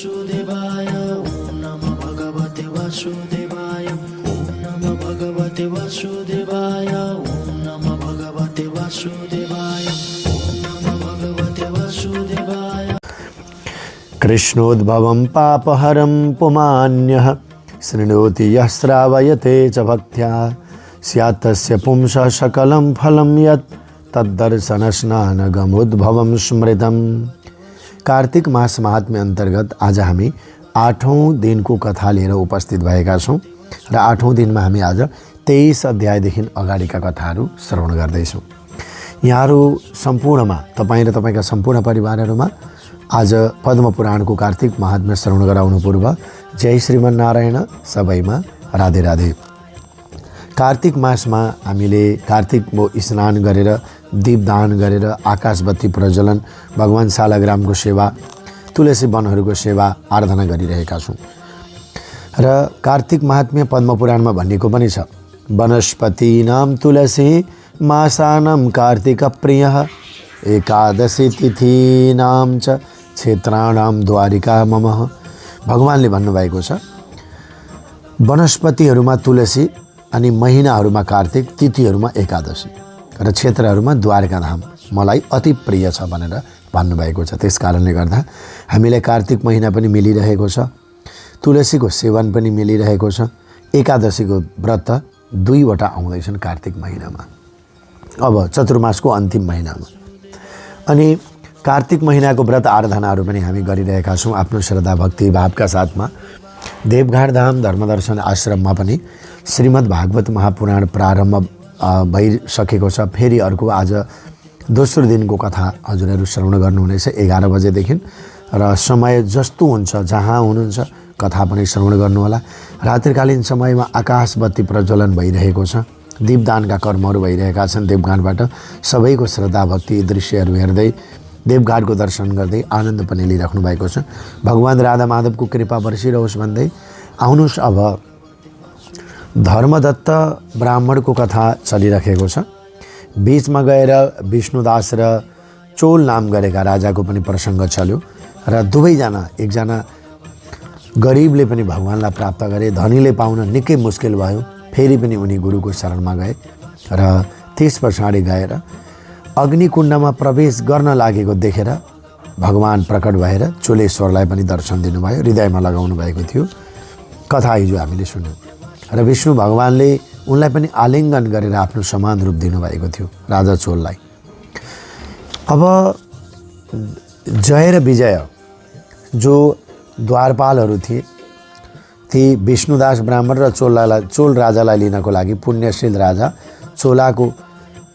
वासुदेवाय ओम नमः भगवते वासुदेवाय ओम नमः भगवते वासुदेवाय ओम नमः भगवते वासुदेवाय ओम नमः भगवते वासुदेवाय। कृष्णोद्भवं पापहरं पुमान्यः शृणोति यः श्रावयते च भक्त्या स्यात् तस्य पुंसः सकलं फलं यत् तद्दर्शनस्नानगमुद्भवं स्मृतम्। कार्तिक मास महात्म्य अन्तर्गत आज हामी 8औं दिनको कथा लिएर उपस्थित भएका छौँ र 8औं दिनमा हामी आज 23 अध्यायदेखि अगाडिका कथाहरू श्रवण गर्दैछौँ। यहाँहरू सम्पूर्णमा तपाईँ र तपाईँका सम्पूर्ण परिवारहरूमा आज पद्म पुराणको कार्तिक महात्म्य श्रवण गराउनु पूर्व जय श्रीमन्नारायण सबैमा राधे राधे। कार्तिक मासमा हामीले कार्तिकको स्नान गरेर दीपदान गरेर आकाशबत्ती प्रज्वलन भगवान शालग्रामको सेवा तुलसी वनहरूको सेवा आराधना गरिरहेका छौँ र कार्तिक महात्म्य पद्म पुराणमा भनिएको पनि छ वनस्पतीनां तुलसी मासानां कार्तिक प्रियः एकादशी तिथीनां च क्षेत्राणां द्वारिका मम। भगवानले भन्नुभएको छ वनस्पतिहरूमा तुलसी अनि महिनाहरूमा कार्तिक तिथिहरूमा एकादशी र क्षेत्रहरूमा द्वारका धाम मलाई अति प्रिय छ भनेर भन्नुभएको छ। त्यस कारणले गर्दा हामीलाई कार्तिक महिना पनि मिलिरहेको छ, तुलसीको सेवन पनि मिलिरहेको छ। एकादशीको व्रत 2वटा आउँदैछन् कार्तिक महिनामा, अब चतुर्मासको अन्तिम महिनामा। अनि कार्तिक महिनाको व्रत आराधनाहरू पनि हामी गरिरहेका छौँ आफ्नो श्रद्धा भक्ति भावका साथमा। देवघाट धाम धर्मदर्शन आश्रममा पनि श्रीमद् भागवत महापुराण प्रारम्भ भइसकेको छ। फेरि अर्को आज दोस्रो दिनको कथा हजुरहरू श्रवण गर्नुहुनेछ 11 बजेदेखि र समय जस्तो हुन्छ जहाँ हुनुहुन्छ कथा पनि श्रवण गर्नुहोला। रात्रिकालीन समयमा आकाशबत्ती प्रज्वलन भइरहेको छ, दीपदानका कर्महरू भइरहेका छन्। देवघाटबाट सबैको श्रद्धा भक्ति दृश्यहरू हेर्दै देवघाटको दर्शन गर्दै आनन्द पनि लिइराख्नु भएको छ। भगवान राधा माधवको कृपा बर्सिरहोस् भन्दै आउनुहोस्। अब धर्मदत्त ब्राह्मणको कथा चलिरहेको छ। बीचमा गएर विष्णुदास र चोल नाम गरेका राजाको पनि प्रसङ्ग चल्यो र दुवैजना, एकजना गरिबले पनि भगवानलाई प्राप्त गरे, धनीले पाउन निकै मुस्किल भयो। फेरि पनि उनी गुरुको शरणमा गए र त्यस पछाडि गएर अग्निकुण्डमा प्रवेश गर्न लागेको देखेर भगवान प्रकट भएर चोलेश्वरलाई पनि दर्शन दिनुभयो, हृदयमा लगाउनु भएको थियो। कथा हिजो हामीले सुन्यौँ र विष्णु भगवानले उनलाई पनि आलिङ्गन गरेर आफ्नो समान रूप दिनुभएको थियो राजा चोललाई। अब जय र विजय जो द्वारपालहरू थिए ती विष्णुदास ब्राह्मण र चोल राजालाई लिनको लागि पुण्यशील राजा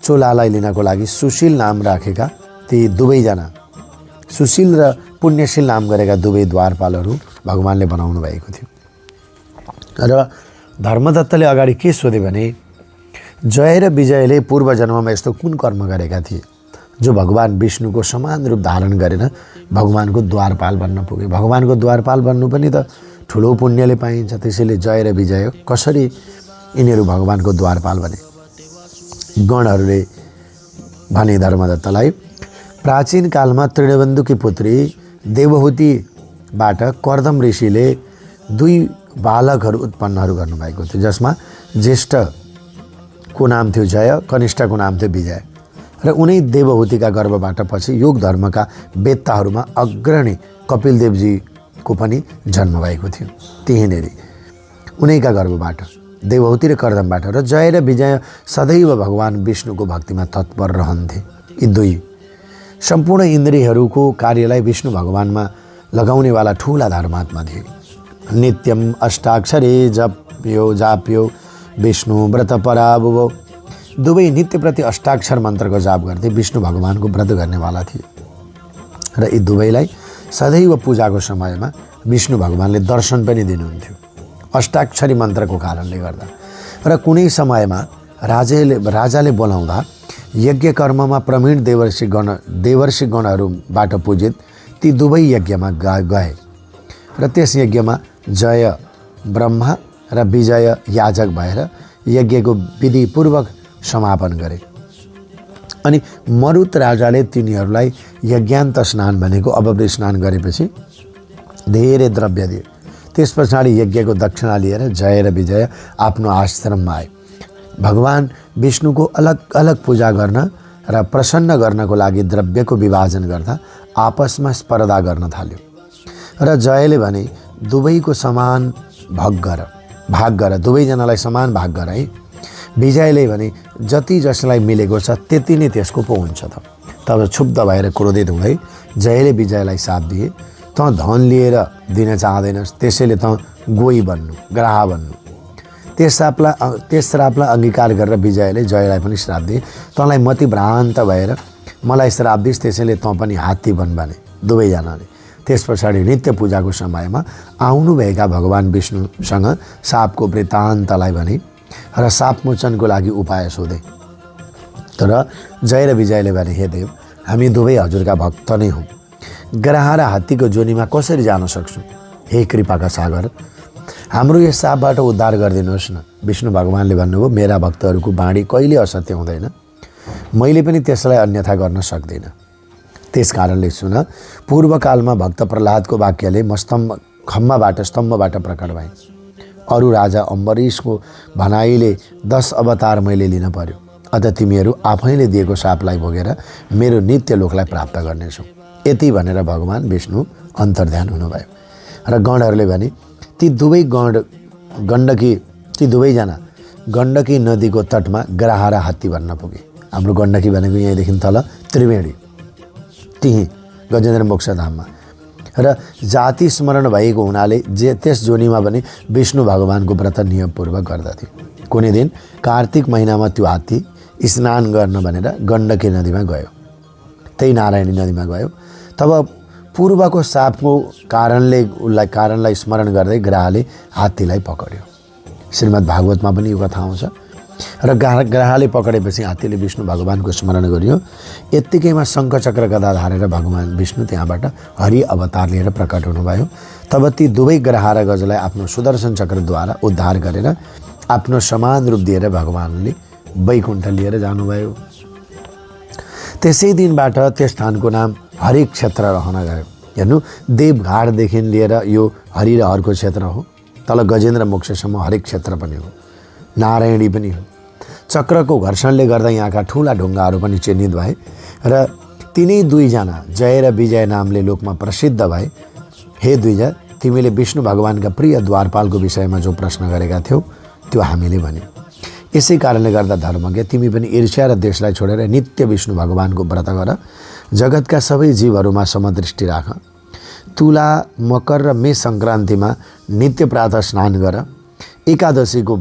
चोलालाई लिनको लागि सुशील नाम राखेका ती दुवैजना सुशील र पुण्यशील नाम गरेका दुवै द्वारपालहरू भगवानले बनाउनु भएको थियो। र धर्मदत्तले अगाडि के सोधे भने जय र विजयले पूर्व जन्ममा यस्तो कुन कर्म गरेका थिए जो भगवान विष्णुको समान रूप धारण गरेर भगवानको द्वारपाल बन्न पुगे। भगवानको द्वारपाल बन्नु पनि त ठुलो पुण्यले पाइन्छ, त्यसैले जय र विजय कसरी यिनीहरू भगवानको द्वारपाल बने। गणहरूले भने धर्मदत्तलाई प्राचीन कालमा तृणबन्धुकी पुत्री देवहूतिबाट कर्दम ऋषिले 2 बालकहरू उत्पन्नहरू गर्नुभएको थियो, जसमा ज्येष्ठको नाम थियो जय, कनिष्ठको नाम थियो विजय। र उनै देवहूतिका गर्भबाट पछि योग धर्मका वेत्ताहरूमा अग्रणी कपिलदेवजीको पनि जन्म भएको थियो। त्यहीँनेरि उनैका गर्भबाट देवहूति र कर्दमबाट। र जय र विजय सदैव भगवान विष्णुको भक्तिमा तत्पर रहन्थे। यी 2 सम्पूर्ण इन्द्रियहरूको कार्यलाई विष्णु भगवानमा लगाउनेवाला ठुला धर्मात्मा थिए। नित्यम अष्टाक्षरे जप्यो जाप्यो विष्णु व्रत पराभुवो। दुवै नित्य प्रति अष्टाक्षर मन्त्रको जाप गर्दै विष्णु भगवानको व्रत गर्नेवाला थिए र यी दुवैलाई सदैव पूजाको समयमा विष्णु भगवानले दर्शन पनि दिनुहुन्थ्यो अष्टाक्षरी मन्त्रको कारणले गर्दा। र कुनै समयमा राजाले बोलाउँदा यज्ञ कर्ममा प्रवीण देवर्षि गणहरूबाट पूजित ती दुवै यज्ञमा गए र त्यस यज्ञमा जय ब्रह्मा र विजय याजक भएर यज्ञको विधिपूर्वक समापन गरे। अनि मरुत राजाले तिनीहरूलाई यज्ञान्त स्नान भनेको अववृत स्नान गरेपछि धेरै द्रव्य दिए। त्यस पछाडि यज्ञको दक्षिणा लिएर जय र विजय आफ्नो आश्रममा आए। भगवान विष्णुको अलग अलग पूजा गर्न र प्रसन्न गर्नको लागि द्रव्यको विभाजन गर्दा आपसमा स्पर्धा गर्न थाल्यो र जयले भने दुवैको समान भाग गर, दुवैजनालाई समान भाग गर है। विजयले भने जति जसलाई मिलेको छ त्यति नै त्यसको पो हुन्छ त। तब क्षुब्ध भएर क्रोधित हुँदै जयले विजयलाई साथ दिए, त धन लिएर दिन चाहँदैनस्, त्यसैले त गोही बन्नु, ग्राह बन्नु। त्यस श्रापलाई अंगीकार गरेर विजयले जयलाई पनि श्राप दिए, तँलाई मति भ्रान्त भएर मलाई श्राप दिस्, त्यसैले तँ पनि हात्ती बन भने दुवैजनाले। त्यस पछाडि नित्य पूजाको समयमा आउनुभएका भगवान विष्णुसँग सापको वृत्तान्तलाई भने र सापमोचनको लागि उपाय सोधे। तर जय र विजयले भने, हे देव, हामी दुवै हजुरका भक्त नै हौँ, ग्राह र हात्तीको जोनीमा कसरी जान सक्छौँ? हे कृपाका सागर, हाम्रो यस सापबाट उद्धार गरिदिनुहोस् न। विष्णु भगवानले भन्नुभयो, मेरा भक्तहरूको बाणी कहिले असत्य हुँदैन, मैले पनि त्यसलाई अन्यथा गर्न सक्दिनँ। त्यस कारणले सुन, पूर्वकालमा भक्त प्रह्लादको वाक्यले म स्तम्भबाट प्रकट भएँ। अरू राजा अम्बरीशको भनाइले 10 अवतार मैले लिन पर्यो, अत तिमीहरू आफैले दिएको सापलाई भोगेर मेरो नित्य लोकलाई प्राप्त गर्नेछौ। यति भनेर भगवान विष्णु अन्तर्ध्यान हुनुभयो र गणहरूले भने, ती दुवैजना गण्डकी नदीको तटमा ग्राह र हात्ती बन्न पुगे। हाम्रो गण्डकी भनेको यहीँदेखि तल त्रिवेणी, त्यहीँ गजेन्द्र मोक्षधाममा। र जाति स्मरण भएको हुनाले त्यस जोनीमा पनि विष्णु भगवानको व्रत नियमपूर्वक गर्दथे। कुनै दिन कार्तिक महिनामा त्यो हात्ती स्नान गर्न भनेर गण्डकी नदीमा गयो, त्यही नारायणी नदीमा गयो। तब पूर्वको सापको कारणलाई स्मरण गर्दै ग्राहले हात्तीलाई पकड्यो। श्रीमद् भागवतमा पनि यो कथा आउँछ। र ग्राहले पकडेपछि हात्तीले विष्णु भगवानको स्मरण गरियो। यत्तिकैमा शङ्खचक्र गदा धारेर भगवान विष्णु त्यहाँबाट हरि अवतार लिएर प्रकट हुनुभयो। तब ती दुवै ग्राह र गजलाई आफ्नो सुदर्शन चक्रद्वारा उद्धार गरेर आफ्नो समान रूप दिएर भगवानले वैकुण्ठ लिएर जानुभयो। त्यसै दिनबाट त्यस स्थानको नाम हरि क्षेत्र रहन गयो। हेर्नु, देवघाटदेखि लिएर यो हरि र हरको क्षेत्र हो, तल गजेन्द्र मोक्षसम्म हरि क्षेत्र पनि हो, नारायणी पनि हो। चक्रको घर्षणले गर्दा यहाँका ठुला ढुङ्गाहरू पनि चिन्हित भए र तिनै दुईजना जय र विजय नामले लोकमा प्रसिद्ध भए। हे द्विज, तिमीले विष्णु भगवानका प्रिय द्वारपालको विषयमा जो प्रश्न गरेका थियौ त्यो हामीले भन्यौँ। यसै कारणले गर्दा धर्मज्ञ, तिमी पनि ईर्ष्या र देशलाई छोडेर नित्य विष्णु भगवानको व्रत गर। जगतका सबै जीवहरूमा समदृष्टि राख। तुला, मकर र मे सङ्क्रान्तिमा नित्य प्रातः स्नान गर। एकादशीको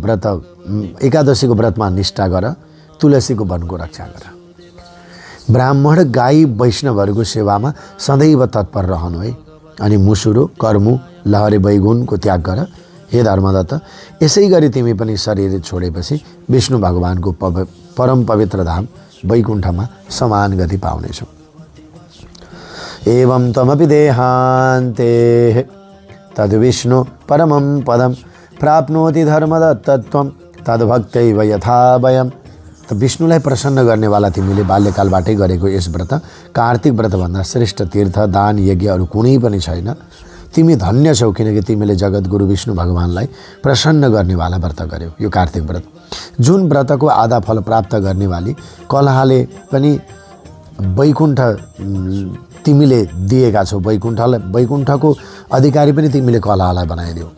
व्रतमा निष्ठा गर। तुलसीको वनको रक्षा गर। ब्राह्मण, गाई, वैष्णवहरूको सेवामा सदैव तत्पर रहनु है। अनि मुसुरो, कर्मु, लहरे वैगुणको त्याग गर। हे धर्मदत्त, यसै गरी तिमी पनि शरीर छोडेपछि विष्णु भगवानको परम पवित्र धाम वैकुण्ठमा समान गति पाउनेछौ। एवं तमपि देहान्ते तद्विष्णु परमं पदम प्राप्नोति धर्मदत्तत्वं तद्भक्तैव यथा वयम्। त विष्णुलाई प्रसन्न गर्नेवाला तिमीले बाल्यकालबाटै गरेको यस व्रत कार्तिक व्रतभन्दा श्रेष्ठ तीर्थ, दान, यज्ञ अरू कुनै पनि छैन। तिमी धन्य छौ, किनकि तिमीले जगतगुरु विष्णु भगवानलाई प्रसन्न गर्नेवाला व्रत गर्यौ। यो कार्तिक व्रत जुन व्रतको आधा फल प्राप्त गर्नेवाली कलहले पनि वैकुण्ठ तिमीले दिएका छौ। वैकुण्ठको अधिकारी पनि तिमीले कलहलाई बनाइदियौ।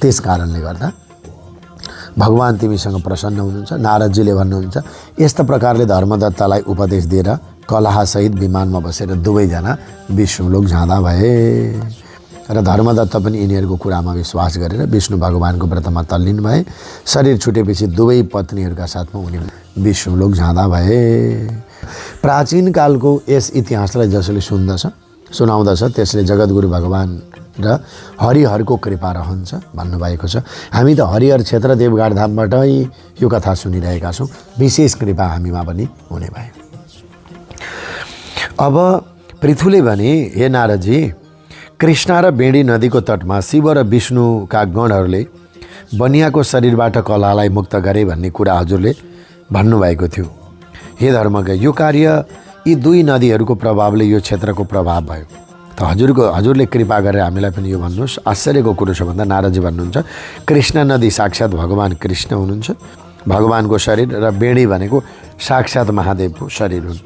त्यस कारणले गर्दा भगवान तिमीसँग प्रसन्न हुनुहुन्छ। नारदजीले भन्नुहुन्छ, यस्ता प्रकारले धर्मदत्तलाई उपदेश दिएर कलहसहित विमानमा बसेर दुवैजना विष्णुलोक जाँदा भए। र धर्मदत्त पनि यिनीहरूको कुरामा विश्वास गरेर विष्णु भगवानको व्रतमा तल्लीन भए। शरीर छुटेपछि दुवै पत्नीहरूका साथमा उनी विष्णुलोक जाँदा भए। प्राचीन कालको यस इतिहासलाई जसले सुनाउँदछ त्यसले जगतगुरु भगवान र हरिहरको कृपा रहन्छ भन्नुभएको छ। हामी त हरिहर क्षेत्र देवघाट धामबाटै यो कथा सुनिरहेका छौँ। विशेष कृपा हामीमा पनि हुने भयो। अब पृथुले भने, हे नारदजी, कृष्णा र बेडी नदीको तटमा शिव र विष्णुका गणहरूले बनियाको शरीरबाट कलहलाई मुक्त गरे भन्ने कुरा हजुरले भन्नुभएको थियो। हे धर्मज्ञ, यो कार्य यी दुई नदीहरूको प्रभावले यो क्षेत्रको प्रभाव भयो। त हजुरले कृपा गरेर हामीलाई पनि यो भन्नुहोस्। आश्चर्यको कुरो छ भन्दा नारदजी भन्नुहुन्छ कृष्ण नदी साक्षात् भगवान् कृष्ण हुनुहुन्छ, भगवानको शरीर, र बेडी भनेको साक्षात् महादेवको शरीर हुन्।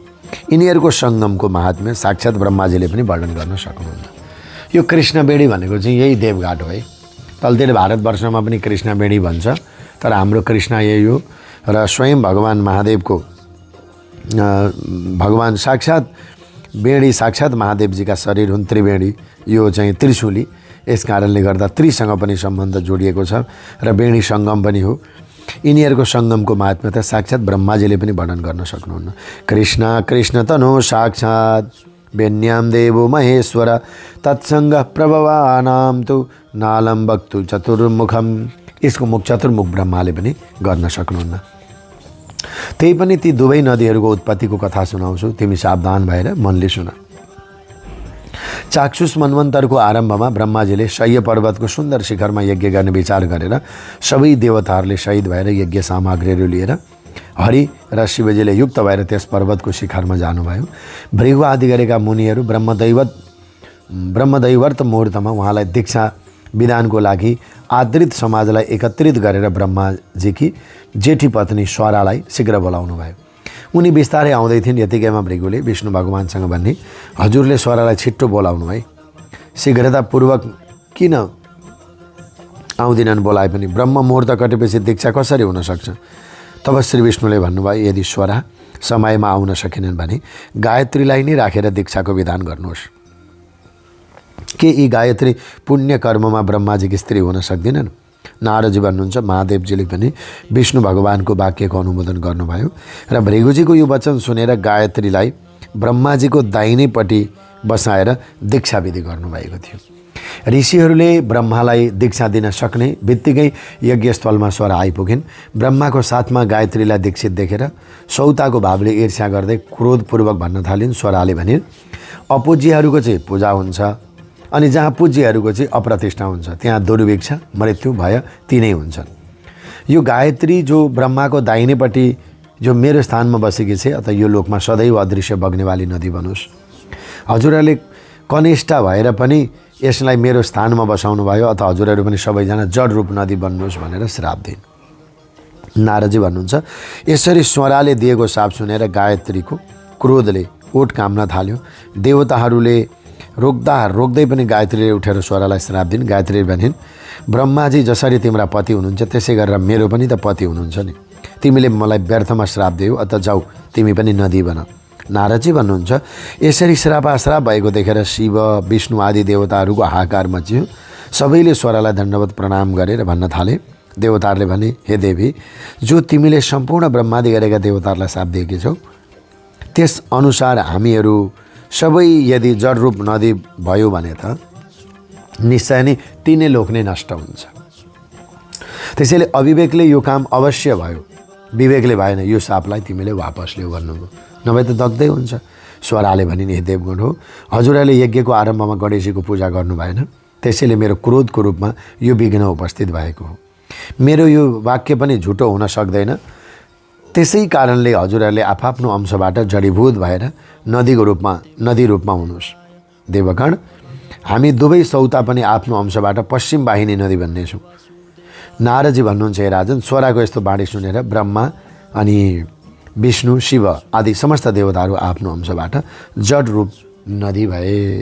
यिनीहरूको सङ्गमको महात्म्य साक्षात् ब्रह्माजीले पनि वर्णन गर्न सक्नुहुन्न। यो कृष्ण बेडी भनेको चाहिँ यही देवघाट हो है। तलतिर भारतवर्षमा पनि कृष्ण बेडी भन्छ, तर हाम्रो कृष्ण यही हो। र स्वयं भगवान् महादेवको भगवान् साक्षात् बेडी साक्षात् महादेवजीका शरीर हुन्, त्रिवेणी। यो चाहिँ त्रिशूली, यस कारणले गर्दा त्रिसँग पनि सम्बन्ध जोडिएको छ र बेडी सङ्गम पनि हो। यिनीहरूको सङ्गमको महात्म्य त साक्षात् ब्रह्माजीले पनि वर्णन गर्न सक्नुहुन्न। कृष्ण कृष्ण तनो साक्षात् वेन्याम देवो महेश्वर तत्सङ्ग प्रभवानाम तु नालम वक्तु चतुर्मुखम। यसको मुख चतुर्मुख ब्रह्माले पनि गर्न सक्नुहुन्न। त्यही पनि ती दुवै नदीहरूको उत्पत्तिको कथा सुनाउँछु, तिमी सावधान भएर मनले सुन। चाक्षुष मन्वन्तरको आरम्भमा ब्रह्माजीले शय्य पर्वतको सुन्दर शिखरमा यज्ञ गर्ने विचार गरेर सबै देवताहरूले शहीद भएर यज्ञ सामग्रीहरू लिएर हरि र शिवजीले युक्त भएर त्यस पर्वतको शिखरमा जानुभयो। भृगु आदि गरेका मुनिहरू ब्रह्मदैवर्त मुहुर्तमा उहाँलाई दीक्षा विधानको लागि आदृत समाजलाई एकत्रित गरेर ब्रह्माजीकी जेठी पत्नी स्वरालाई शीघ्र बोलाउनु भयो। उनी बिस्तारै आउँदै थिइन्। यतिकैमा भृगुले विष्णु भगवानसँग भन्ने, हजुरले स्वरालाई छिट्टो बोलाउनु है, शीघ्रतापूर्वक किन आउँदिनन्? बोलाए पनि ब्रह्म मुहुर्त कटेपछि दीक्षा कसरी हुन सक्छ? तब श्री विष्णुले भन्नुभयो, यदि स्वरा समयमा आउन सकेनन् भने गायत्रीलाई नै राखेर दीक्षाको विधान गर्नुहोस्। के यी गायत्री पुण्य कर्ममा ब्रह्माजीकी स्त्री हुन सक्दिनन्? नारदजी भन्नुहुन्छ महादेवजीले पनि विष्णु भगवानको वाक्यको अनुमोदन गर्नुभयो र भृगुजीको यो वचन सुनेर गायत्रीलाई ब्रह्माजीको दाहिनेपट्टि बसाएर दीक्षा विधि गर्नुभएको थियो। ऋषिहरूले ब्रह्मालाई दीक्षा दिन सक्ने बित्तिकै यज्ञस्थलमा स्वरा आइपुगिन्। ब्रह्माको साथमा गायत्रीलाई दीक्षित देखेर सौताको भावले ईर्ष्या गर्दै क्रोधपूर्वक भन्न थालिन्। स्वराले भनिन्, अपूज्यहरूको चाहिँ पूजा हुन्छ, अनि जहाँ पूज्यहरूको चाहिँ अप्रतिष्ठा हुन्छ त्यहाँ दुर्भिक्ष मृत्यु भय तिनै हुन्छन्। यो गायत्री जो ब्रह्माको दाहिनेपट्टि जो मेरो स्थानमा बसेकी छ, अत यो लोकमा सदैव अदृश्य बग्नेवाली नदी बनोस्। हजुरहरूले कनिष्ठा भएर पनि यसलाई मेरो स्थानमा बसाउनु भयो, अत हजुरहरू पनि सबैजना जड रूप नदी बन्नुहोस् भनेर श्राप दिन्। नारदजी भन्नुहुन्छ यसरी स्वराले दिएको श्राप सुनेर गायत्रीको क्रोधले ओठ काम्न थाल्यो। देवताहरूले रोक्दै पनि गायत्रीले उठेर स्वरालाई श्राप दिन्। गायत्रीले भनिन्, ब्रह्माजी जसरी तिम्रा पति हुनुहुन्छ त्यसै गरेर मेरो पनि त पति हुनुहुन्छ नि, तिमीले मलाई व्यर्थमा श्राप दियौ, अत जाऊ तिमी पनि नदी बन। नारदजी भन्नुहुन्छ यसरी श्रापाश्राप भएको देखेर शिव विष्णु आदि देवताहरूको हाहाकार मच्चियो। सबैले स्वरालाई दण्डवत प्रणाम गरेर भन्न थाले। देवताहरूले भने, हे देवी, जो तिमीले सम्पूर्ण ब्रह्मादि गरेका देवताहरूलाई श्राप दिएकी छौ त्यस अनुसार हामीहरू सबै यदि जडरूप नदी भयो भने त निश्चय नै तिनै लोक नै नष्ट हुन्छ। त्यसैले अविवेकले यो काम अवश्य भयो, विवेकले भएन। यो सापलाई तिमीले वापस ल्याऊ भन्नुभयो, नभए त दग्दै हुन्छ। स्वराले भनिन्, हे देवगण हो, हजुरहरूले यज्ञको आरम्भमा गणेशजीको पूजा गर्नु भएन, त्यसैले मेरो क्रोधको रूपमा यो विघ्न उपस्थित भएको हो। मेरो यो वाक्य पनि झुटो हुन सक्दैन। त्यसै कारणले हजुरहरूले आफआफ्नो अंशबाट जडीभूत भएर नदी रूपमा हुनुहोस्। देवगण, हामी दुवै सौता पनि आफ्नो अंशबाट पश्चिम वाहिनी नदी बन्नेछौँ। नारदजी भन्नुहुन्छ, हे राजन, स्वराको यस्तो बाणी सुनेर ब्रह्मा अनि विष्णु शिव आदि समस्त देवताहरू आफ्नो अंशबाट जड रूप नदी भए।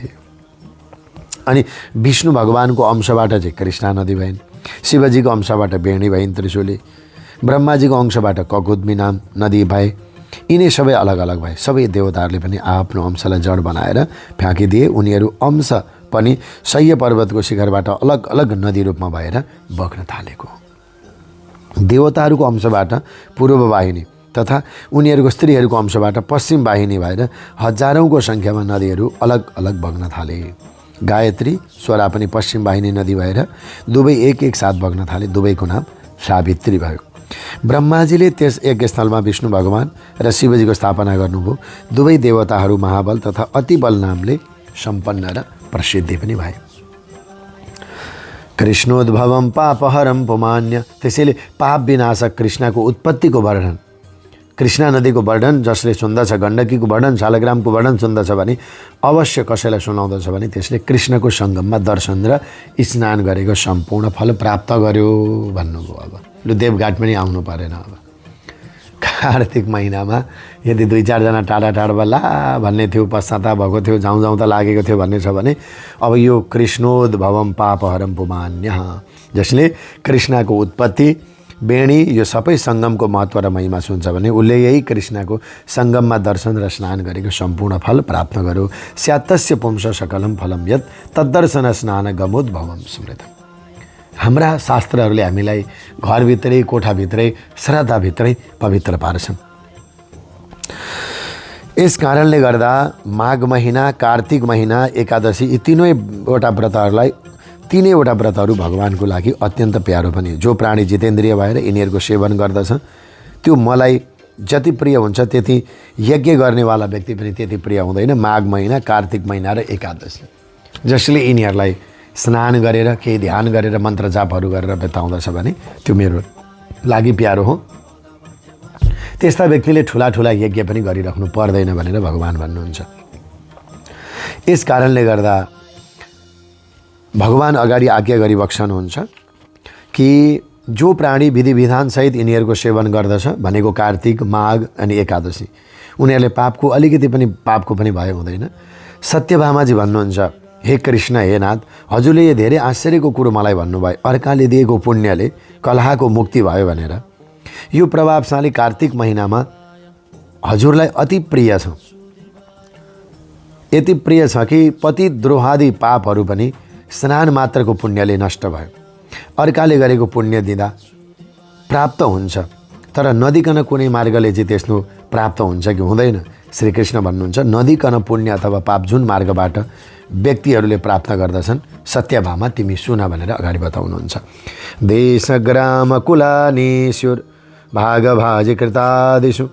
अनि विष्णु भगवानको अंशबाट चाहिँ कृष्णा नदी भइन्, शिवजीको अंशबाट बेणी भइन् त्रिशूली, ब्रह्माजीको अंशबाट ककुद्मी नाम नदी भए। यिनै सबै अलग अलग भए। सबै देवताहरूले पनि आफ्नो अंशलाई जड बनाएर फ्याँकिदिए। उनीहरू अंश पनि शय्य पर्वतको शिखरबाट अलग अलग नदी रूपमा भएर बग्न थालेको। देवताहरूको अंशबाट पूर्व वाहिनी तथा उनीहरूको स्त्रीहरूको अंशबाट पश्चिम वाहिनी भएर हजारौँको सङ्ख्यामा नदीहरू अलग अलग बग्न थाले। गायत्री स्वरा पनि पश्चिम वाहिनी नदी भएर दुवै एक साथ बग्न थाले। दुवैको नाम सावित्री भयो। ब्रह्माजीले त्यस यज्ञस्थलमा विष्णु भगवान र शिवजीको स्थापना गर्नुभयो। दुवै देवताहरू महाबल तथा अति बल नामले सम्पन्न र प्रसिद्धि पनि भए। कृष्णोद्भवम पापहरम पुमान्य, त्यसैले पाप विनाशक कृष्णको उत्पत्तिको वर्णन कृष्णा नदीको वर्णन जसले सुन्दछ, गण्डकीको वर्णन, शालग्रामको वर्णन सुन्दछ भने अवश्य कसैलाई सुनाउँदछ भने त्यसले कृष्णको सङ्गममा दर्शन र स्नान गरेको सम्पूर्ण फल प्राप्त गर्यो भन्नुभयो। अब लु देवघाट पनि आउनु परेन। अब कार्तिक महिनामा यदि 2-4 जना टाढा ला भन्ने थियो, पश्चाताप भएको थियो, जाउँ त लागेको थियो भन्ने छ भने अब यो कृष्णोद्भवम पापहरम पुमान्यः, जसले कृष्णको उत्पत्ति बेणी यो सबै सङ्गमको महत्त्व र महिमा सुन्छ भने उसले यही कृष्णको सङ्गममा दर्शन र स्नान गरेको सम्पूर्ण फल प्राप्त गर्यो। स्यात्तस्य पुंस सकलम फलम यत् तद्दर्शन स्नान गमोद्भवम स्मृतम्। हाम्रा शास्त्रहरूले हामीलाई घरभित्रै, कोठाभित्रै, श्रद्धाभित्रै पवित्र पार्छन्। यस कारणले गर्दा माघ महिना, कार्तिक महिना, एकादशी यी तीनैवटा व्रतहरू भगवानको लागि अत्यन्त प्यारो पनि हो। जो प्राणी जितेन्द्रिय भएर यिनीहरूको सेवन गर्दछ त्यो मलाई जति प्रिय हुन्छ त्यति यज्ञ गर्नेवाला व्यक्ति पनि त्यति प्रिय हुँदैन। माघ महिना, कार्तिक महिना र एकादशी, जसले यिनीहरूलाई स्नान गरेर केही ध्यान गरेर मन्त्र जापहरू गरेर बिताउँदछ भने त्यो मेरो लागि प्यारो हो। त्यस्ता व्यक्तिले ठुला यज्ञ पनि गरिराख्नु पर्दैन भनेर भगवान भन्नुहुन्छ। यस कारणले गर्दा भगवान अगाडि आज्ञा गरिबक्सनुहुन्छ कि जो प्राणी विधि विधानसहित यिनीहरूको सेवन गर्दछ भनेको कार्तिक, माघ अनि एकादशी, उनीहरूले अलिकति पनि पापको पनि भय हुँदैन। सत्यभामाजी भन्नुहुन्छ, हे कृष्ण, हे नाथ, हजुरले यो धेरै आश्चर्यको कुरो मलाई भन्नुभयो। अर्काले दिएको पुण्यले कलहको मुक्ति भयो भनेर। यो प्रभावशाली कार्तिक महिनामा हजुरलाई अति प्रिय छ। यति प्रिय छ कि पतिद्रोहादि पापहरू पनि स्नान मात्रको पुण्यले नष्ट भयो। अर्काले गरेको पुण्य दिँदा प्राप्त हुन्छ, तर नदिकन कुनै मार्गले चाहिँ त्यस्तो प्राप्त हुन्छ कि हुँदैन। श्रीकृष्ण भन्नुहुन्छ, नदिकन पुण्य अथवा पाप जुन मार्गबाट व्यक्तिहरूले प्राप्त गर्दछन्, सत्यभामा तिमी सुन भनेर अगाडि बताउनुहुन्छ। देशग्राम कुलानीश्वर भागभाजी कृतादिषु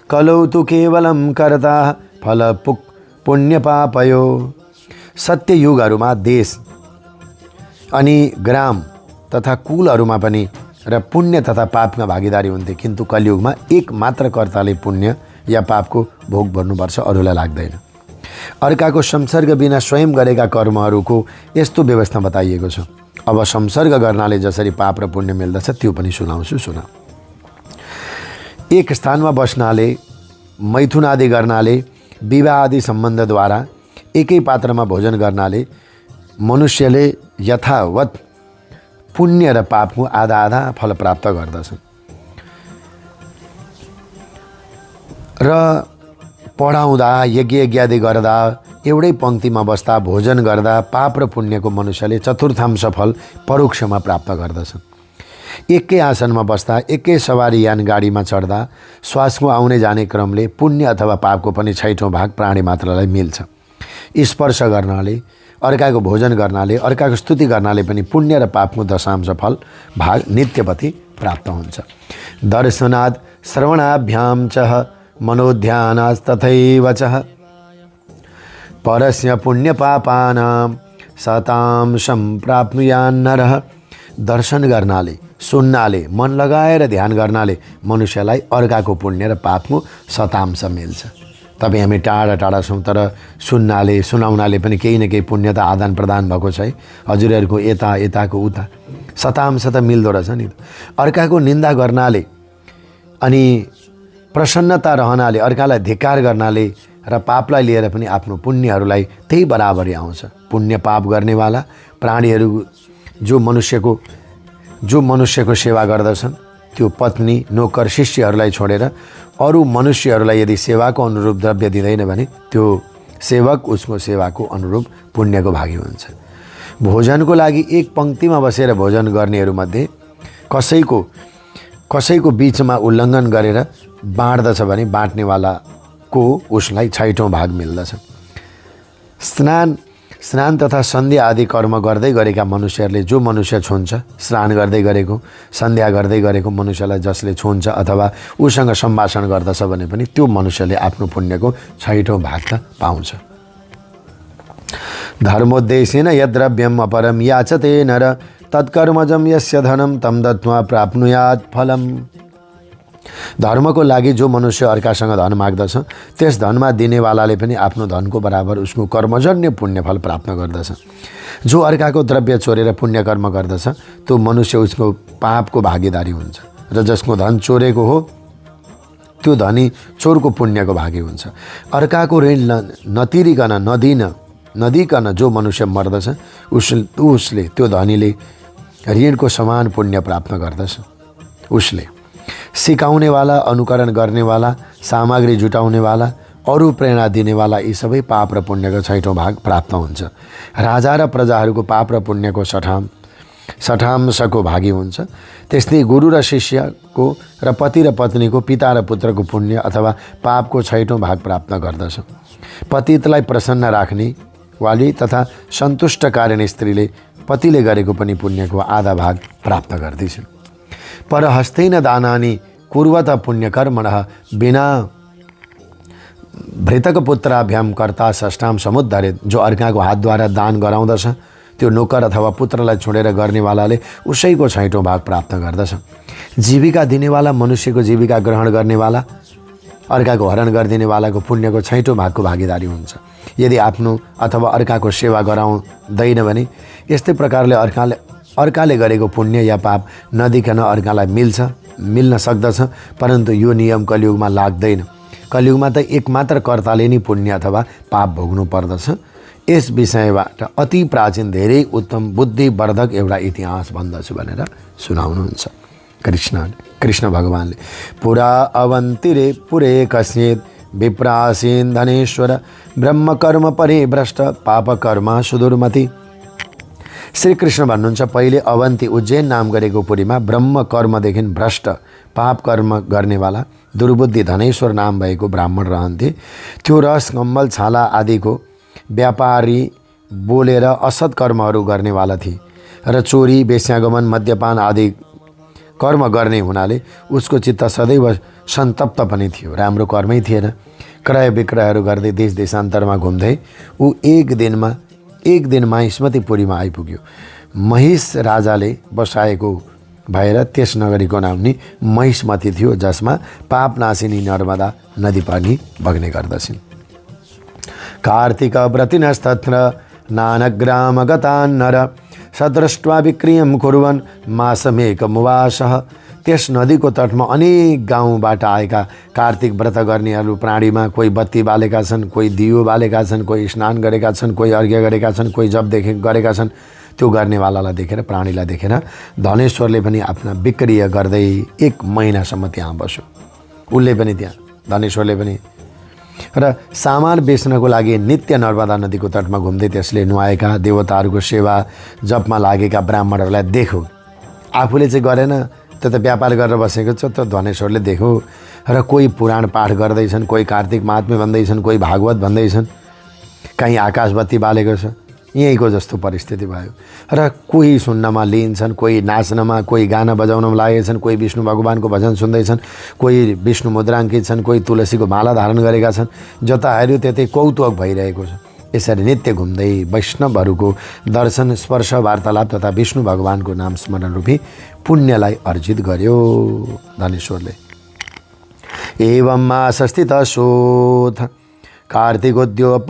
कलौ तु केवलम कर्ता फल पुण्य पापयो। सत्ययुगहरूमा देश अनि ग्राम तथा कुलहरूमा पनि र पुण्य तथा पापमा भागीदारी हुन्थे, किन्तु कलियुगमा एक मात्र कर्ताले पुण्य या पापको भोग गर्नुपर्छ, अरूलाई लाग्दैन। अर्काको संसर्ग बिना स्वयं गरेका कर्महरूको यस्तो व्यवस्था बताइएको छ। अब संसर्ग गर्नाले जसरी पाप र पुण्य मिल्दछ त्यो पनि सुनाउँछु, सुन। एक स्थानमा बस्नाले, मैथुन आदि गर्नाले, विवाह आदि सम्बन्धद्वारा एकै पात्रमा भोजन गर्नाले मनुष्यले यथावत पुण्य र पापको आधा फल प्राप्त गर्दछन्। र पढाउँदा, यज्ञ गर्दा, एउटै पङ्क्तिमा बस्दा, भोजन गर्दा पाप र पुण्यको मनुष्यले चतुर्थांश फल परोक्षमा प्राप्त गर्दछन्। एकै आसनमा बस्दा, एकै सवारी यान गाडीमा चढ्दा श्वासको आउने जाने क्रमले पुण्य अथवा पापको पनि 6औं भाग प्राणी मात्रलाई मिल्छ। स्पर्श गर्नाले, अर्काको भोजन गर्नाले, अर्काको स्तुति गर्नाले पनि पुण्य र पापको दशांश फल भाग नित्यपति प्राप्त हुन्छ। दर्शनात् श्रवणाभ्याम च मनोध्यानास्तथैव च परस्य पुण्य पापानां शतांशं प्राप्नुयान्नरः। दर्शन गर्नाले, सुन्नाले, मन लगाएर ध्यान गर्नाले मनुष्यलाई अर्काको पुण्य र पापको शतांश मिल्छ। तपाईँ हामी टाढा छौँ, तर सुन्नाले, सुनाउनाले पनि केही न केही पुण्य त आदान प्रदान भएको छ है। हजुरहरूको यताको उता शतांश त मिल्दो रहेछ नि। अर्काको निन्दा गर्नाले अनि प्रसन्नता रहनाले, अर्कालाई धिक्कार गर्नाले र पापलाई लिएर पनि आफ्नो पुण्यहरूलाई त्यही बराबरी आउँछ। पुण्य पाप गर्नेवाला प्राणीहरू जो मनुष्यको सेवा गर्दछन्, त्यो पत्नी, नोकर, शिष्यहरूलाई छोडेर अरू मनुष्यहरूलाई यदि सेवाको अनुरूप द्रव्य दिँदैन भने त्यो सेवक उसको सेवाको अनुरूप पुण्यको भागी हुन्छ। भोजनको लागि एक पङ्क्तिमा बसेर भोजन गर्नेहरूमध्ये कसैको बीचमा उल्लङ्घन गरेर बाँड्दछ भने बाँट्नेवालाको उसलाई 6औं भाग मिल्दछ। स्नान तथा सन्ध्या आदि कर्म गर्दै गरेका मनुष्यहरूले, जो मनुष्य छुन्छ, स्नान गर्दै गरेको, सन्ध्या गर्दै गरेको मनुष्यलाई जसले छुन्छ अथवा उसँग सम्भाषण गर्दछ भने पनि त्यो मनुष्यले आफ्नो पुण्यको 6औं भाग त पाउँछ। धर्मोद्देशेन यद्द्रव्यम अपरम याचते नर तत्कर्मजम यस्य धनम तम दत्त्वा प्राप्नुयात् फलम। धर्मको लागि जो मनुष्य अर्कासँग धन माग्दछ त्यस धनमा दिनेवालाले पनि आफ्नो धनको बराबर उसको कर्मजन्य पुण्यफल प्राप्त गर्दछ। जो अर्काको द्रव्य चोरेर पुण्य कर्म गर्दछ त्यो मनुष्य उसको पापको भागीदारी हुन्छ र जसको धन चोरेको हो त्यो धनी चोरको पुण्यको भागी हुन्छ। अर्काको ऋण नतिरिकन नदिकन जो मनुष्य मर्दछ उसले त्यो धनीले ऋणको समान पुण्य प्राप्त गर्दछ। उसले सिकाउनेवाला, अनुकरण गर्नेवाला, सामग्री जुटाउनेवाला, अरू प्रेरणा दिनेवाला यी सबै पाप र पुण्यको 6औं भाग प्राप्त हुन्छ। राजा र प्रजाहरूको पाप र पुण्यको सठांशको भागी हुन्छ। त्यस्तै गुरु र शिष्यको र पति र पत्नीको, पिता र पुत्रको पुण्य अथवा पापको 6औं भाग प्राप्त गर्दछ। पतितलाई प्रसन्न राख्ने वाली तथा सन्तुष्टकारिणी स्त्रीले पतिले गरेको पनि पुण्यको आधा भाग प्राप्त गर्दछन्। पर हस्तेन दानानि कुर्वत पुण्यकर्मणः बिना भृतकपुत्राभ्याम कर्ता षष्ठाम समुद्धरेत। जो अर्काको हातद्वारा दान गराउँदछ त्यो नोकर अथवा पुत्रलाई छोडेर गर्नेवालाले उसैको 6औं भाग प्राप्त गर्दछ। जीविका दिनेवाला, मनुष्यको जीविका ग्रहण गर्नेवाला, अर्काको हरण गरिदिनेवालाको पुण्यको 6औं भागको भागीदारी हुन्छ। यदि आफ्नो अथवा अर्काको सेवा गराउँदैन भने यस्तै प्रकारले अर्काले गरेको पुण्य या पाप नदिकन अर्कालाई मिल्न सक्दछ, परन्तु यो नियम कलियुगमा लाग्दैन। कलियुगमा त एकमात्र कर्ताले नै पुण्य अथवा पाप भोग्नु पर्दछ। यस विषयबाट अति प्राचीन धेरै उत्तम बुद्धिवर्धक एउटा इतिहास भन्दछु भनेर सुनाउनुहुन्छ कृष्ण भगवानले। पुरा अवन्तिरे पुरे कस्येत विप्रासीन धनेश्वर ब्रह्मकर्म परिभ्रष्ट पापकर्म सुदुर्मति। श्री कृष्ण भन्नुहुन्छ, पहिले अवन्ती उज्जैन नाम गरेको पुरीमा ब्रह्म कर्मदेखि भ्रष्ट पाप कर्म गर्नेवाला दुर्बुद्धि धनेश्वर नाम भएको ब्राह्मण रहन्थे। त्यो रस, कम्बल, छाला आदिको व्यापारी बोलेर असत् कर्महरू गर्नेवाला थिए र चोरी, वेश्यागमन, मद्यपान आदि कर्म गर्ने हुनाले उसको चित्त सदैव सन्तप्त पनि थियो। राम्रो कर्मै थिएन। क्रय विक्रयहरू गर्दै देश देशान्तरमा घुम्दै ऊ एक दिन माहिष्मतिपुरीमा आइपुग्यो। महिष राजाले बसाएको भएर त्यस नगरीको नाम नि महिष्मति थियो, जसमा पापनाशिनी नर्मदा नदी पनि बग्ने गर्दछन्। कार्तिक व्रतिनस्तत्र नानग्राम गतान् नर सदृष्ट्वा विक्रियं कुर्वन् मासमेकमुवासः। त्यस नदीको तटमा अनेक गाउँबाट आएका कार्तिक व्रत गर्नेहरू प्राणीमा कोही बत्ती बालेका छन्, कोही दियो बालेका छन्, कोही स्नान गरेका छन्, कोही अर्घ्य गरेका छन्, कोही जप गरेका छन्। त्यो गर्नेवालालाई देखेर, प्राणीलाई देखेर धनेश्वरले पनि आफ्ना विक्रिय गर्दै 1 महिनासम्म त्यहाँ बस्यो। उसले पनि त्यहाँ, धनेश्वरले पनि। र सामान बेच्नको लागि नित्य नर्मदा नदीको तटमा घुम्दै त्यसले नुहाएका देवताहरूको सेवा जपमा लागेका ब्राह्मणहरूलाई देख्यो। आफूले चाहिँ गरेन, त्यो त व्यापार गरेर बसेको छ। त्यो धनेश्वरले देख्यो र कोही पुराण पाठ गर्दैछन्, कोही कार्तिक महात्म्य भन्दैछन्, कोही भागवत भन्दैछन्, कहीँ आकाशबत्ती बालेको छ। यहीँको जस्तो परिस्थिति भयो। र कोही सुन्नमा लिन्छन्, कोही नाच्नमा, कोही गाना बजाउनमा लागेछन्, कोही विष्णु भगवानको भजन सुन्दैछन्, कोही विष्णु मुद्राङ्कित छन्, कोही तुलसीको माला धारण गरेका छन्। जता हेऱ्यो त्यतै कौतुक भइरहेको छ। यसरी नित्य घुम्दै वैष्णवहरूको दर्शन, स्पर्श, वार्तालाप तथा विष्णु भगवानको नाम स्मरण रूपी पुण्यलाई अर्जित गर्यो धनेश्वरले। एवं मासस्थित शोथ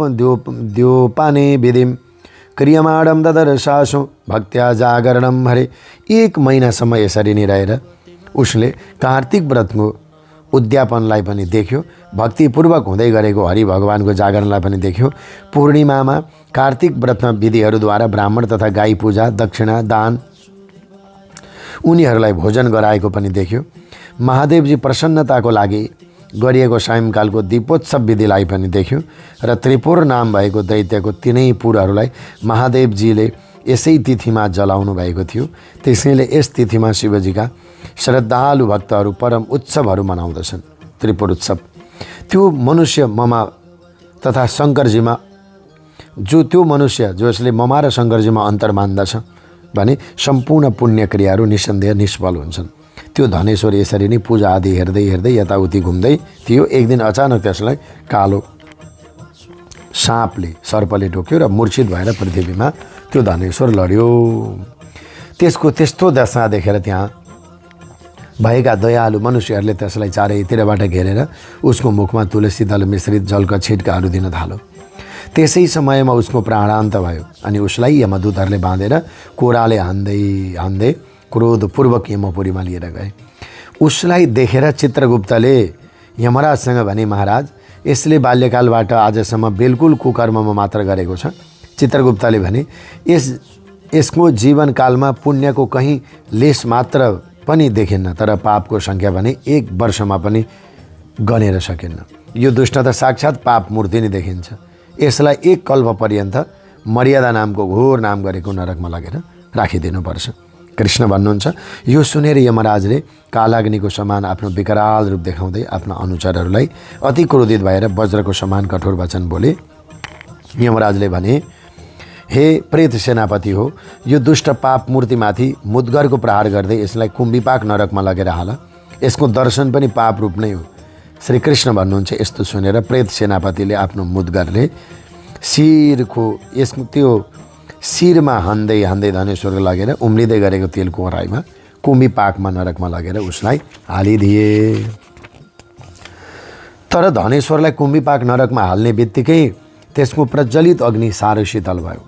कार्तिकोद्योपाने विधिम क्रियमाणम ददर्शासो भक्त्या जागरणम हरे। 1 महिनासम्म यसरी नै रहेर उसले कार्तिक व्रतको उद्यापनलाई पनि देख्यो, भक्तिपूर्वक हुँदै गरेको हरि भगवानको जागरणलाई पनि देख्यो। पूर्णिमामा कार्तिक व्रतमा विधिहरूद्वारा ब्राह्मण तथा गाई पूजा, दक्षिणा, दान उनीहरूलाई भोजन गराएको पनि देख्यो। महादेवजी प्रसन्नताको लागि गरिएको सायंकालको दीपोत्सव विधिलाई पनि देख्यो र त्रिपुर नाम भएको दैत्यको 3 पुरहरूलाई महादेवजीले यसै तिथिमा जलाउनु भएको थियो। त्यसैले यस तिथिमा शिवजीका श्रद्धालु भक्तहरू परम उत्सवहरू मनाउँदछन्। त्रिपुर उत्सव त्यो मनुष्य ममा तथा शङ्करजीमा त्यो मनुष्य जसले ममा र शङ्करजीमा अन्तर मान्दछ भने सम्पूर्ण पुण्य क्रियाहरू निसन्देह निष्फल हुन्छन्। त्यो धनेश्वर यसरी नै पूजा आदि हेर्दै हेर्दै यताउति घुम्दै थियो। एक दिन अचानक त्यसलाई कालो साँपले, सर्पले टोक्यो र मूर्छित भएर पृथ्वीमा त्यो धनेश्वर लड्यो। त्यसको त्यस्तो दशा देखेर त्यहाँ भएका दयालु मनुष्यहरूले त्यसलाई चारैतिरबाट घेरेर उसको मुखमा तुलसी दल मिश्रित जलका छिट्काहरू दिन थाल्यो। त्यसै समयमा उसको प्राणान्त भयो अनि उसलाई यमदूतहरूले बाँधेर कोराले हान्दै हान्दै क्रोधपूर्वक यमपुरीमा लिएर गए। उसलाई देखेर चित्रगुप्तले यमराजसँग भने, महाराज, यसले बाल्यकालबाट आजसम्म बिल्कुल कुकर्ममा मात्र गरेको छ। चित्रगुप्तले भने, यसको जीवनकालमा पुण्यको कहीँ लेस मात्र पनि देखिन्न, तर पापको सङ्ख्या भने 1 वर्षमा पनि गनेर सकिन्न। यो दुष्ट त साक्षात् पाप मूर्ति नै देखिन्छ। यसलाई 1 कल्प पर्यन्त मर्यादा नामको घोर नाम गरेको नरकमा लगेर राखिदिनुपर्छ। कृष्ण भन्नुहुन्छ, यो सुनेर यमराजले कालाग्निको समान आफ्नो विकराल रूप देखाउँदै आफ्ना अनुचरहरूलाई अति क्रोधित भएर वज्रको समान कठोर वचन बोले। यमराजले भने, हे प्रेत सेनापति हो, यो दुष्ट पाप मूर्तिमाथि मुद्गरको प्रहार गर्दै यसलाई कुम्भीपाक नरकमा लगेर हाल। यसको दर्शन पनि पाप रूप नै हो। श्री कृष्ण भन्नुहुन्छ। यस्तो सुनेर प्रेत सेनापतिले आफ्नो मुद्गरले त्यो शिरमा हान्दै हान्दै धनेश्वर लगेर उम्लिँदै गरेको तेलको कराईमा कुम्भीपाकमा नरकमा लगेर उसलाई हालिदिए। तर धनेश्वरलाई कुम्भीपाक नरकमा हाल्ने बित्तिकै त्यसको प्रज्वलित अग्नि साह्रै शीतल भयो।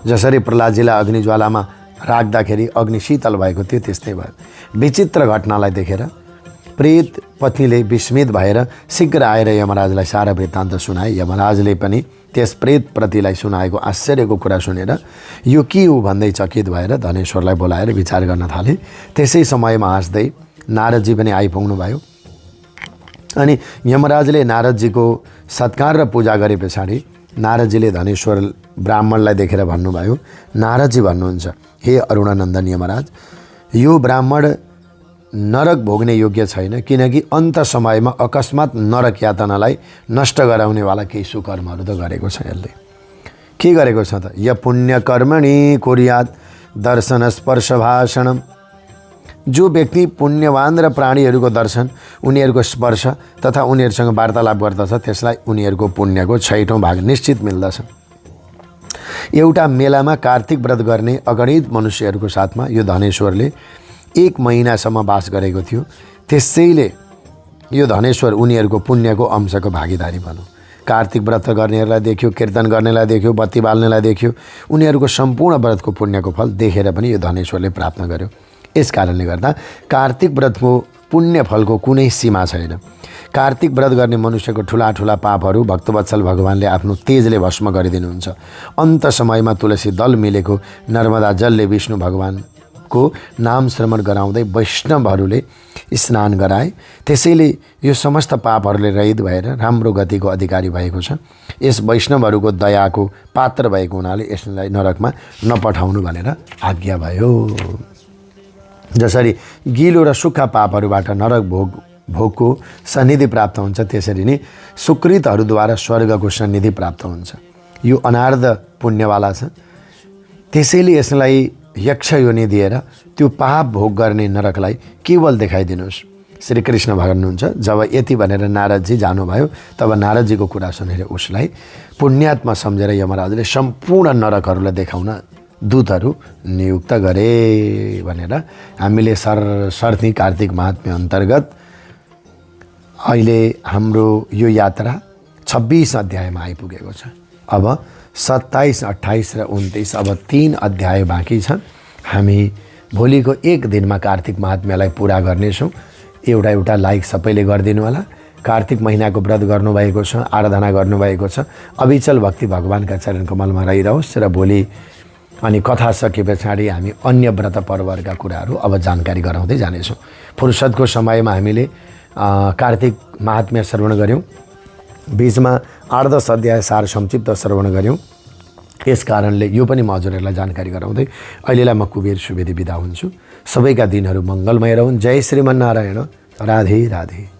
जसरी प्रहलादजीलाई अग्निज्वालामा राख्दाखेरि अग्नि शीतल भएको थियो, त्यस्तै भयो। विचित्र घटनालाई देखेर प्रेत पत्नीले विस्मित भएर शीघ्र आएर यमराजलाई सारा वृत्तान्त सुनाए। यमराजले पनि त्यस प्रेतप्रतिलाई सुनाएको आश्चर्यको कुरा सुनेर यो के हो भन्दै चकित भएर धनेश्वरलाई बोलाएर विचार गर्न थाले। त्यसै समयमा हाँस्दै नारदजी पनि आइपुग्नु भयो अनि यमराजले नारदजीको सत्कार र पूजा गरे पछाडि नारदजीले धनेश्वर ब्राह्मणलाई देखेर भन्नुभयो, नारदजी भन्नुहुन्छ, हे अरुणनन्दन यमराज, यो ब्राह्मण नरक भोग्ने योग्य छैन, किनकि अन्त समयमा अकस्मात नरक यातनालाई नष्ट गराउनेवाला केही सुकर्महरू त गरेको छ। यसले के गरेको छ त? य पुण्य कर्मणि कुर्यात् दर्शन स्पर्श भाषणम। जो व्यक्ति पुण्यवान र प्राणीहरूको दर्शन, उनीहरूको स्पर्श तथा उनीहरूसँग वार्तालाप गर्दछ, त्यसलाई उनीहरूको पुण्यको 6औं भाग निश्चित मिल्दछ। एउटा मेलामा कार्तिक व्रत गर्ने अगणित मनुष्यहरूको साथमा यो धनेश्वरले 1 महिनासम्म बास गरेको थियो। त्यसैले यो धनेश्वर उनीहरूको पुण्यको अंशको भागीदारी बन्यो। कार्तिक व्रत गर्नेहरूलाई देख्यो, कीर्तन गर्नेलाई देख्यो, बत्ती बाल्नेलाई देख्यो। उनीहरूको सम्पूर्ण व्रतको पुण्यको फल देखेर पनि यो धनेश्वरले प्राप्त गर्यो। यस कारणले गर्दा कार्तिक व्रतको पुण्य फलको कुनै सीमा छैन। कार्तिक व्रत गर्ने मनुष्यको ठुला ठुला पापहरू भक्तवत्सल भगवानले आफ्नो तेजले भस्म गरिदिनुहुन्छ। अन्त समयमा तुलसी दल मिलेको नर्मदा जलले विष्णु भगवानको नाम श्रवण गराउँदै वैष्णवहरूले स्नान गराए। त्यसैले यो समस्त पापहरूले रहित भएर राम्रो गतिको अधिकारी भएको छ। यस वैष्णवहरूको दयाको पात्र भएको हुनाले यसलाई नरकमा नपठाउनु भनेर आज्ञा भयो। जसरी गिलो र सुक्खा पापहरूबाट नरक भोगको सन्निधि प्राप्त हुन्छ, त्यसरी नै सुकृतहरूद्वारा स्वर्गको सन्निधि प्राप्त हुन्छ। यो अनार्ध पुण्यवाला छ। त्यसैले यसलाई यक्ष योनि दिएर त्यो पाप भोग गर्ने नरकलाई केवल देखाइदिनुहोस्। श्री कृष्ण भन्नुहुन्छ, जब यति भनेर नारदजी जानुभयो, तब नारदजीको कुरा सुनेर उसलाई पुण्यात्मा सम्झेर यमराजले सम्पूर्ण नरकहरूलाई देखाउन दूतहरू नियुक्त गरे भनेर हामीले सरसर्थी कार्तिक महात्म्य अन्तर्गत अहिले हाम्रो यो यात्रा 26 अध्यायमा आइपुगेको छ। अब 27, 28 र 29 अब 3 अध्याय बाँकी छ। हामी भोलिको 1 दिनमा कार्तिक महात्म्यलाई पुरा गर्नेछौँ। एउटा लाइक सबैले गरिदिनु होला। कार्तिक महिनाको व्रत गर्नुभएको छ, आराधना गर्नुभएको छ, अविचल भक्ति भगवानका चरण कमलमा रहिरहोस्। र भोलि अनि कथा सके पछाडि हामी अन्य व्रत पर्वहरूका कुराहरू अब जानकारी गराउँदै जानेछौँ। फुर्सदको समयमा हामीले कार्तिक महात्म्य श्रवण गऱ्यौँ, बीचमा 8-10 अध्याय सार संक्षिप्त श्रवण गऱ्यौँ। यस कारणले यो पनि म हजुरहरूलाई जानकारी गराउँदै अहिलेलाई म कुबेर सुवेदी बिदा हुन्छु। सबैका दिनहरू मङ्गलमय रहन्। जय श्रीमन्नारायण। राधे राधे।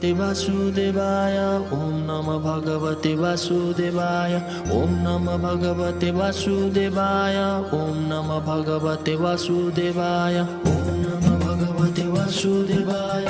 वासुदेवाय ओम नमः भगवते वासुदेवाय ओम नमः भगवते वासुदेवाय ओम नमः भगवते वासुदेवाय ओम नमः भगवते वासुदेवाय।